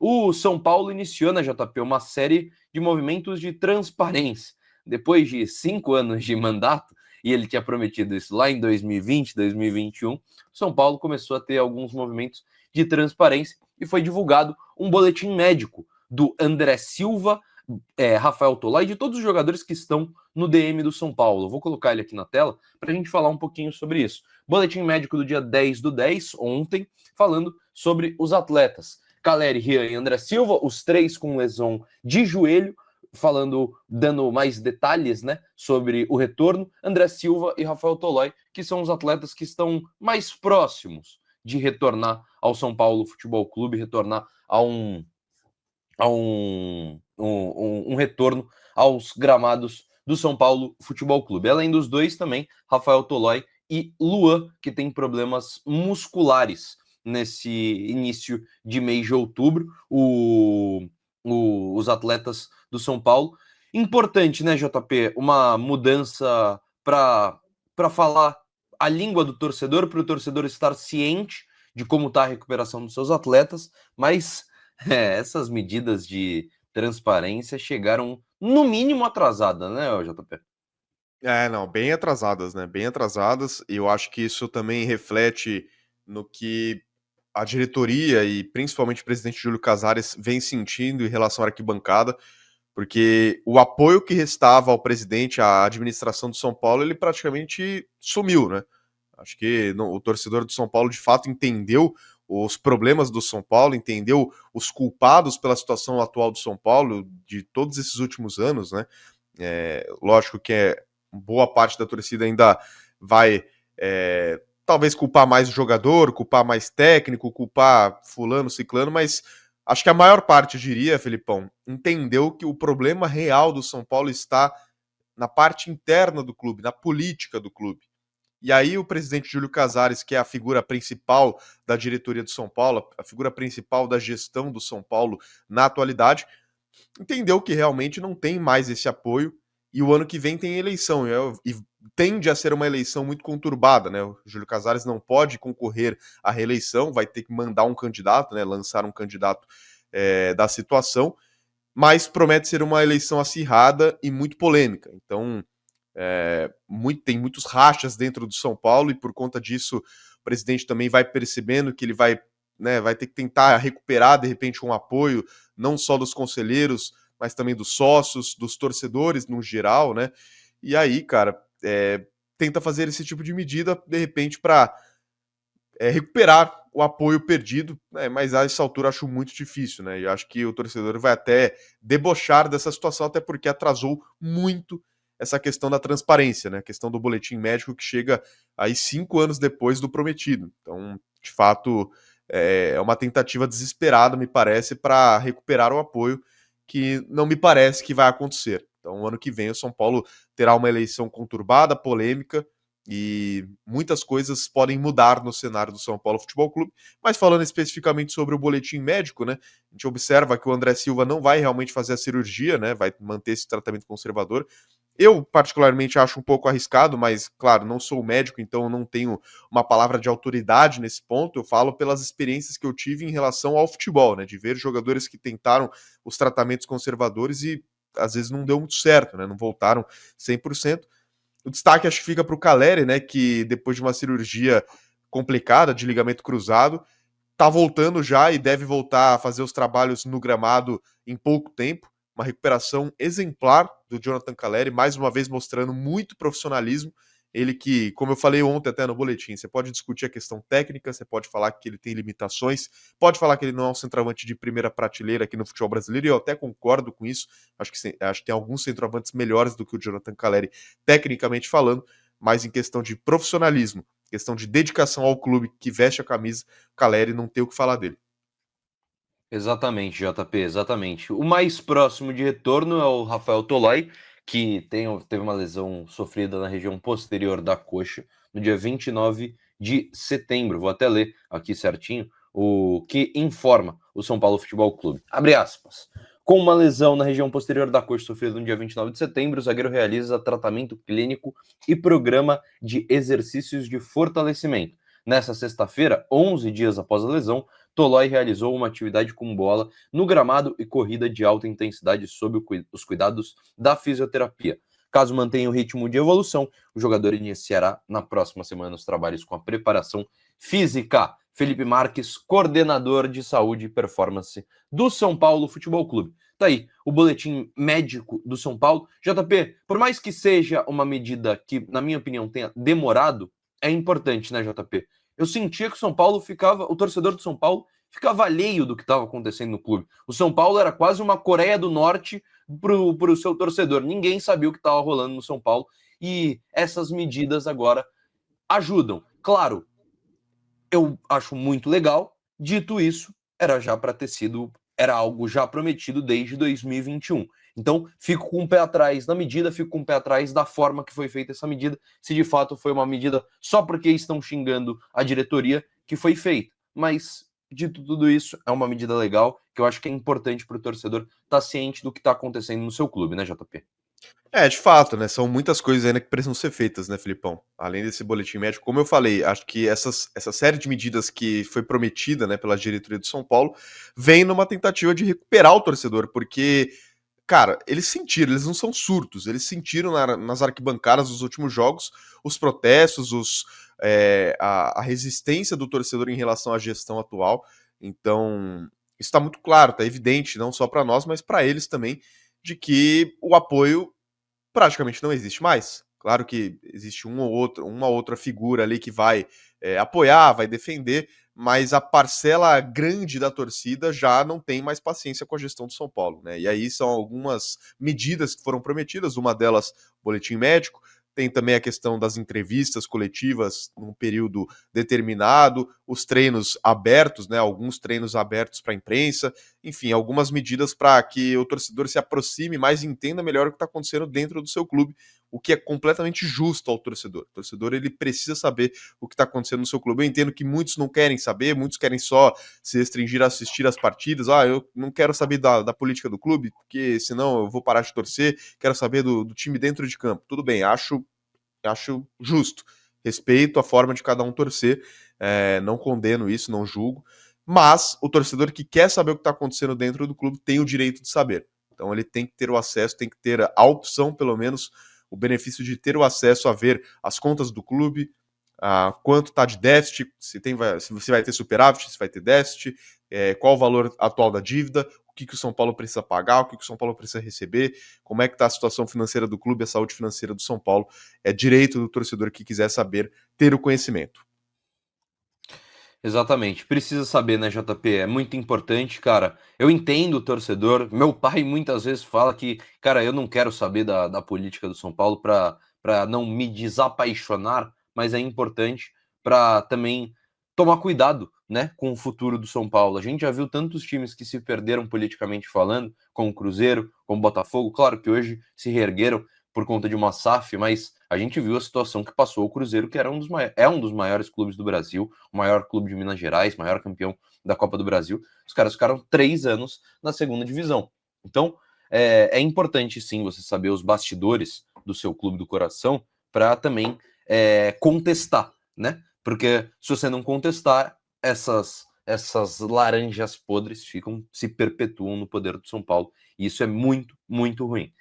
O São Paulo iniciou na JP uma série de movimentos de transparência. Depois de 5 anos de mandato, e ele tinha prometido isso lá em 2020, 2021, o São Paulo começou a ter alguns movimentos de transparência e foi divulgado um boletim médico do André Silva, Rafael Tolói e de todos os jogadores que estão no DM do São Paulo. Eu vou colocar ele aqui na tela para a gente falar um pouquinho sobre isso. Boletim médico do dia 10/10, ontem, falando sobre os atletas. Caleri, Rian e André Silva, os três com lesão de joelho, dando mais detalhes, né, sobre o retorno. André Silva e Rafael Tolói, que são os atletas que estão mais próximos de retornar ao São Paulo Futebol Clube, retornar a um retorno aos gramados do São Paulo Futebol Clube. Além dos dois também, Rafael Tolói e Luan, que tem problemas musculares nesse início de mês de outubro, os atletas do São Paulo. Importante, né, JP? Uma mudança para falar a língua do torcedor, para o torcedor estar ciente de como está a recuperação dos seus atletas, mas essas medidas de transparência chegaram, no mínimo, atrasadas, né, JP? Não, bem atrasadas, né? Bem atrasadas. E eu acho que isso também reflete no que a diretoria e principalmente o presidente Júlio Casares vem sentindo em relação à arquibancada, porque o apoio que restava ao presidente, à administração do São Paulo, ele praticamente sumiu, né? Acho que o torcedor do São Paulo de fato entendeu os problemas do São Paulo, entendeu os culpados pela situação atual do São Paulo de todos esses últimos anos, né? Lógico que boa parte da torcida ainda vai talvez culpar mais o jogador, culpar mais técnico, culpar fulano, ciclano, mas acho que a maior parte, eu diria, Felipão, entendeu que o problema real do São Paulo está na parte interna do clube, na política do clube. E aí o presidente Júlio Casares, que é a figura principal da diretoria do São Paulo, a figura principal da gestão do São Paulo na atualidade, entendeu que realmente não tem mais esse apoio e o ano que vem tem eleição e tende a ser uma eleição muito conturbada, né? O Júlio Casares não pode concorrer à reeleição, vai ter que mandar um candidato, né? Lançar um candidato da situação, mas promete ser uma eleição acirrada e muito polêmica. Então, tem muitos rachas dentro do São Paulo e por conta disso o presidente também vai percebendo que ele vai ter que tentar recuperar de repente um apoio não só dos conselheiros, mas também dos sócios, dos torcedores no geral, né? E aí, cara, tenta fazer esse tipo de medida de repente para recuperar o apoio perdido, né? Mas a essa altura acho muito difícil, né? E acho que o torcedor vai até debochar dessa situação, até porque atrasou muito essa questão da transparência, né? A questão do boletim médico que chega aí 5 anos depois do prometido. Então, de fato, é uma tentativa desesperada, me parece, para recuperar o apoio, que não me parece que vai acontecer. Então, ano que vem, o São Paulo terá uma eleição conturbada, polêmica, e muitas coisas podem mudar no cenário do São Paulo Futebol Clube. Mas falando especificamente sobre o boletim médico, né? A gente observa que o André Silva não vai realmente fazer a cirurgia, né? Vai manter esse tratamento conservador. Eu, particularmente, acho um pouco arriscado, mas, claro, não sou médico, então não tenho uma palavra de autoridade nesse ponto. Eu falo pelas experiências que eu tive em relação ao futebol, né? De ver jogadores que tentaram os tratamentos conservadores e, às vezes, não deu muito certo, né? Não voltaram 100%. O destaque, acho que fica para o Caleri, né? Que, depois de uma cirurgia complicada, de ligamento cruzado, tá voltando já e deve voltar a fazer os trabalhos no gramado em pouco tempo. Uma recuperação exemplar do Jonathan Caleri, mais uma vez mostrando muito profissionalismo. Ele que, como eu falei ontem até no boletim, você pode discutir a questão técnica, você pode falar que ele tem limitações, pode falar que ele não é um centroavante de primeira prateleira aqui no futebol brasileiro, e eu até concordo com isso. Acho que tem alguns centroavantes melhores do que o Jonathan Caleri, tecnicamente falando, mas em questão de profissionalismo, questão de dedicação ao clube que veste a camisa, Caleri não tem o que falar dele. Exatamente, JP, exatamente. O mais próximo de retorno é o Rafael Tolói, que teve uma lesão sofrida na região posterior da coxa no dia 29 de setembro. Vou até ler aqui certinho o que informa o São Paulo Futebol Clube. Abre aspas. Com uma lesão na região posterior da coxa sofrida no dia 29 de setembro, o zagueiro realiza tratamento clínico e programa de exercícios de fortalecimento. Nessa sexta-feira, 11 dias após a lesão, Tolói realizou uma atividade com bola no gramado e corrida de alta intensidade sob os cuidados da fisioterapia. Caso mantenha o ritmo de evolução, o jogador iniciará na próxima semana os trabalhos com a preparação física. Felipe Marques, coordenador de saúde e performance do São Paulo Futebol Clube. Tá aí, o boletim médico do São Paulo. JP, por mais que seja uma medida que, na minha opinião, tenha demorado, é importante, né, JP? Eu sentia que o São Paulo o torcedor do São Paulo ficava alheio do que estava acontecendo no clube. O São Paulo era quase uma Coreia do Norte para o seu torcedor. Ninguém sabia o que estava rolando no São Paulo. E essas medidas agora ajudam. Claro, eu acho muito legal. Dito isso, era algo já prometido desde 2021. Então, fico com o pé atrás da medida, fico com o pé atrás da forma que foi feita essa medida, se de fato foi uma medida só porque estão xingando a diretoria que foi feita. Mas, dito tudo isso, é uma medida legal, que eu acho que é importante para o torcedor estar ciente do que está acontecendo no seu clube, né, JP? De fato, né? São muitas coisas ainda que precisam ser feitas, né, Filipão? Além desse boletim médico, como eu falei, acho que essa série de medidas que foi prometida, né, pela diretoria do São Paulo, vem numa tentativa de recuperar o torcedor, porque, cara, eles sentiram, eles não são surtos, eles sentiram nas arquibancadas dos últimos jogos os protestos, a resistência do torcedor em relação à gestão atual. Então, isso está muito claro, está evidente, não só para nós, mas para eles também, de que o apoio praticamente não existe mais. Claro que existe uma outra figura ali que vai apoiar, vai defender, mas a parcela grande da torcida já não tem mais paciência com a gestão do São Paulo, né? E aí são algumas medidas que foram prometidas, uma delas, boletim médico, tem também a questão das entrevistas coletivas num período determinado, os treinos abertos, né? Alguns treinos abertos para a imprensa, enfim, algumas medidas para que o torcedor se aproxime mais e entenda melhor o que está acontecendo dentro do seu clube, o que é completamente justo ao torcedor. O torcedor, ele precisa saber o que está acontecendo no seu clube. Eu entendo que muitos não querem saber, muitos querem só se restringir a assistir as partidas. Eu não quero saber da política do clube, porque senão eu vou parar de torcer, quero saber do time dentro de campo. Tudo bem, acho justo. Respeito a forma de cada um torcer, não condeno isso, não julgo, mas o torcedor que quer saber o que está acontecendo dentro do clube tem o direito de saber. Então ele tem que ter o acesso, tem que ter a opção, pelo menos, o benefício de ter o acesso a ver as contas do clube, quanto está de déficit, se você vai ter superávit, se vai ter déficit, qual o valor atual da dívida, o que o São Paulo precisa pagar, o que o São Paulo precisa receber, como é que está a situação financeira do clube, a saúde financeira do São Paulo. É direito do torcedor que quiser saber ter o conhecimento. Exatamente, precisa saber, né, JP? É muito importante, cara. Eu entendo o torcedor. Meu pai muitas vezes fala que, cara, eu não quero saber da política do São Paulo para não me desapaixonar, mas é importante para também tomar cuidado, né, com o futuro do São Paulo. A gente já viu tantos times que se perderam politicamente falando, como o Cruzeiro, como o Botafogo, claro que hoje se reergueram por conta de uma SAF, mas a gente viu a situação que passou o Cruzeiro, que era um dos maiores clubes do Brasil, o maior clube de Minas Gerais, maior campeão da Copa do Brasil. Os caras ficaram 3 anos na segunda divisão. Então, é importante sim você saber os bastidores do seu clube do coração para também contestar, né? Porque se você não contestar, essas laranjas podres se perpetuam no poder do São Paulo. E isso é muito, muito ruim.